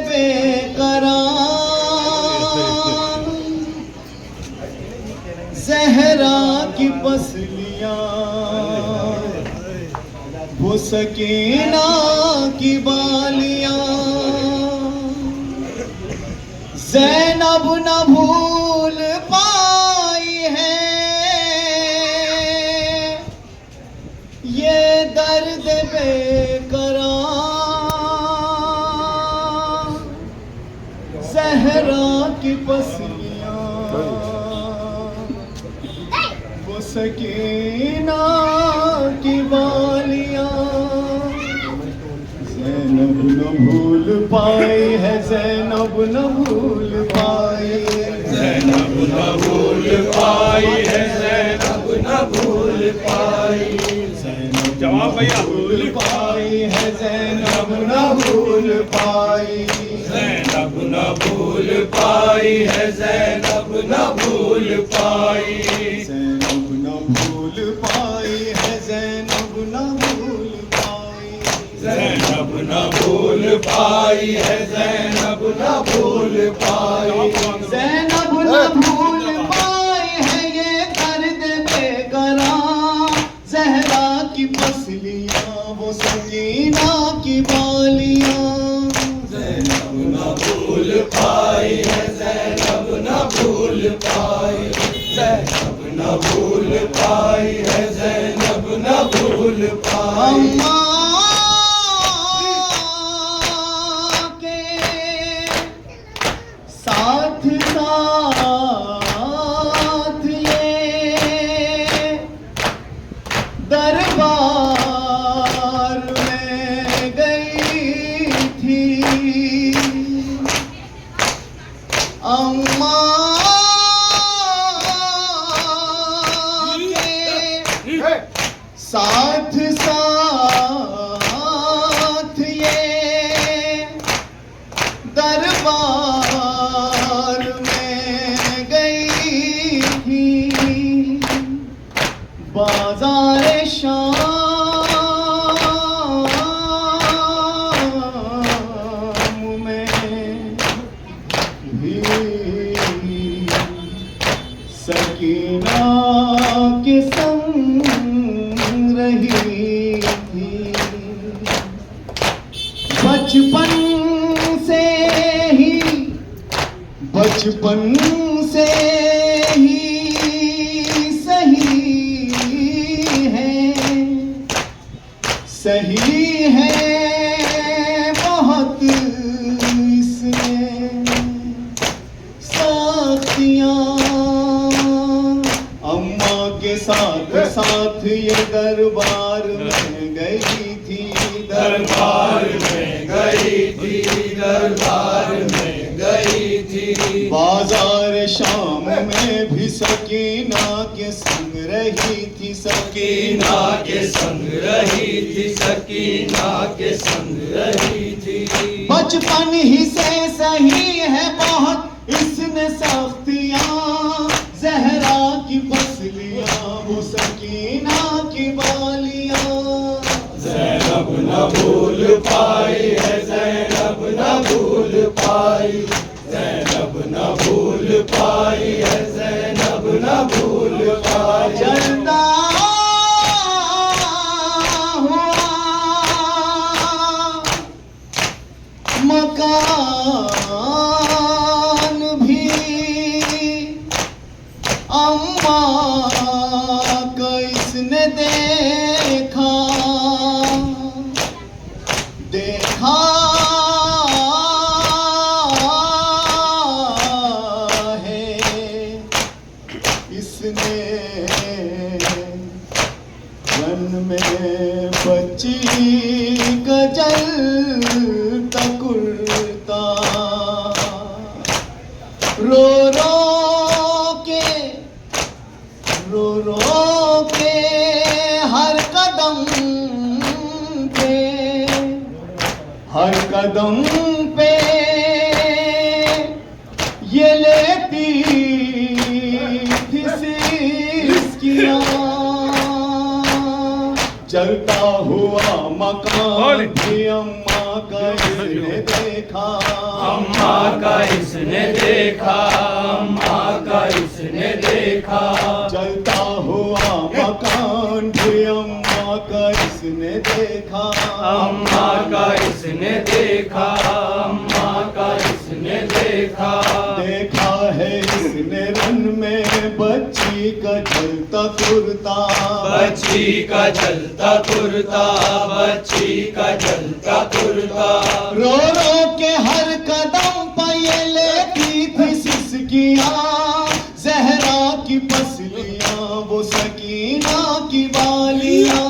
बेकरार ज़हरा की पसलियां वो सकीना की बालियां ज़ैनब न भूल पाई है ये दर्द बेकरार ज़हरा की पसलियां वो सकीना की बालियां ज़ैनब न भूल पाई है ज़ैनब न भूल पाई ज़ैनब न भूल पाई है ज़ैनब न भूल पाई जवाब भैया भूल पाई है ज़ैनब न भूल पाई ज़ैनब न भूल पाई है ज़ैनब न भूल पाई ज़ैनब न भूल पाई है ज़ैनब न भूल पाई ज़ैनब न भूल पाई है ज़ैनब न भूल पाई ज़ैनब न भूल पाई है ये दर्द बेकरार ज़हरा की पसलियां वो सकीना की बालियां ज़ैनब न भूल पाई है ज़ैनब न भूल पाई ज़ैनब न भूल पाई है ज़ैनब न भूल पाई अम्मा के साथ साथ ये दरबार में गई थी अम्मा के साथ साथ ये दरबार में गई थी बाजार शाम में भी सकीना के संग रही थी बचपन से ही सही है बहुत इसमें साथियां अम्मा के साथ साथ ये दरबार में गई थी दरबार में गई थी दरबार में गई थी बाजार शाम में भी सकीना के संग रही थी सकीना के संग रही थी सकीना के संग रही थी बचपन ही से सही है बहुत इसने सख्तियां ज़हरा की पसलियां वो सकीना की बालियां ज़ैनब न भूल पाई है ज़ैनब न भूल पाई ज़ैनब न भूल पाई है ज़ैनब न भूल पाई जलता हुआ मकान भी अम्मा को इसने देखा है इसने मन में बची गजल तकुरता रो रो के हर कदम पे ये लेती थी सिसकियां जलता हुआ मकान भी अम्मा का इसने देखा, अम्मा का इसने देखा, अम्मा का इसने देखा। जलता हुआ मकान भी अम्मा का इसने देखा, अम्मा का इसने देखा, अम्मा का इसने देखा। देखा है इसने रन में बच्ची का जलता कुर्ता, बच्ची का जलता कुर्ता, बच्ची का जलता कुर्ता। रो रो के हर कदम पर ये लेती थी सिसकियाँ, जहरा की पसलियाँ वो सकीना की बालियाँ।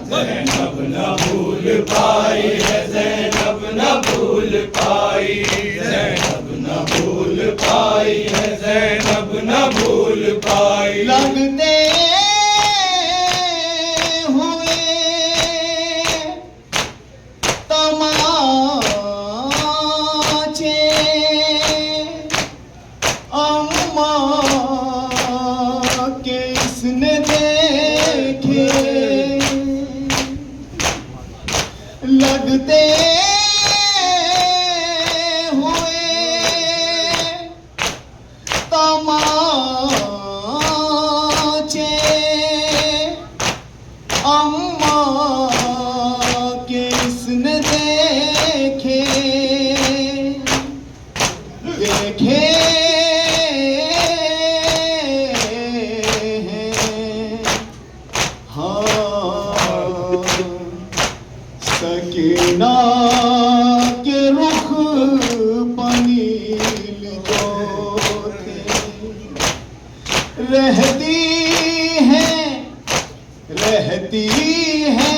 ज़ैनब न भूल पाई है, ज़ैनब न भूल पाई, ज़ैनब न भूल पाई है, ज़ैनब न भूल पाई। लगते हुए तमाचे अम्मा के इसने देखे, लगते हुए तमाचे अम्मा के इसने देखे, देखे हाँ सकीना के रुख पनील जो थे, रहती है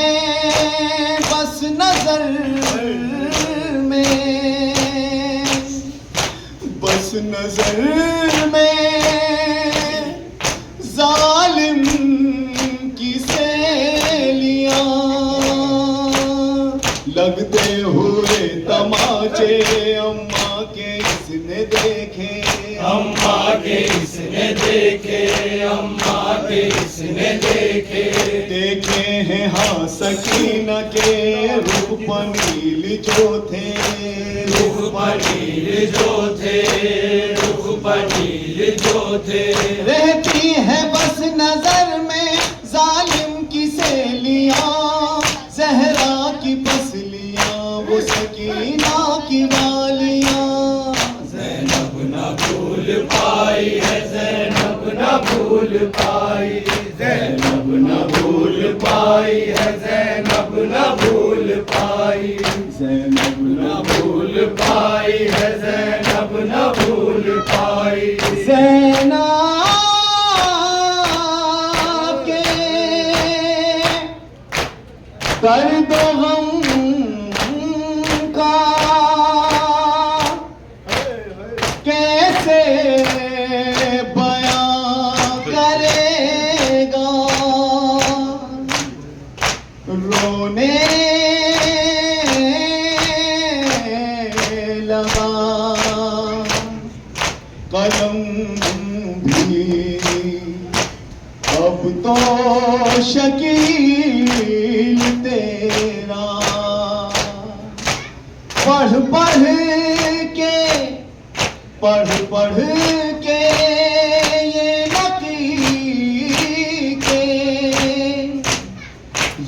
बस नजर में, बस नजर में जालिम की सहेलियां, लगते हुए तमाचे अम्मा के इसने देखे, अम्मा के इसने देखे, अम्मा के इसने देखे। देखे हैं हाँ सकीना के रूप पनील जो थे, रुख पनील जो थे, रुख पनील जो थे। रहती है बस नजर में जालिम की सहेलियां, जहरा की पसलियां वो सकीना की वालियां। ज़ैनब न भूल पाई है, ज़ैनब न भूल पाई, ज़ैनब न भूल पाई है, ज़ैनब न भूल पाई, ज़ैनब न भूल पाई है, ज़ैनब न भूल पाई। ज़ैनब के दर्द गम का कैसे बयां करेगा, रोने लगा कलम भी अब तो शकील तेरा, पढ़ पढ़ के पढ़ पढ़ के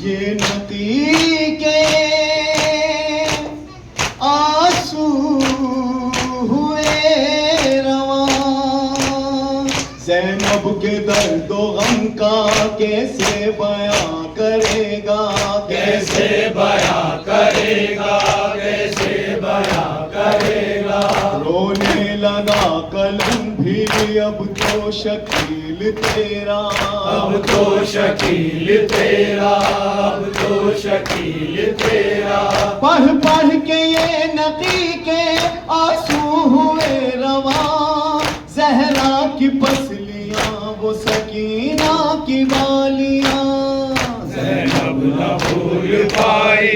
ये नकी के आंसू हुए रवां। ज़ैनब के दर्दो गम का कैसे बयां करेगा, कैसे बयां करेगा, कैसे बयां करेगा। रोने लगा कलम भी अब तो शकील तेरा, अब तो शकील तेरा, अब तो शकील तेरा। पढ़ पढ़ के ये नकी के आंसू हुए रवां, जहरा की पसलियां वो सकीना की वालियां। ज़ैनब न भूल पाई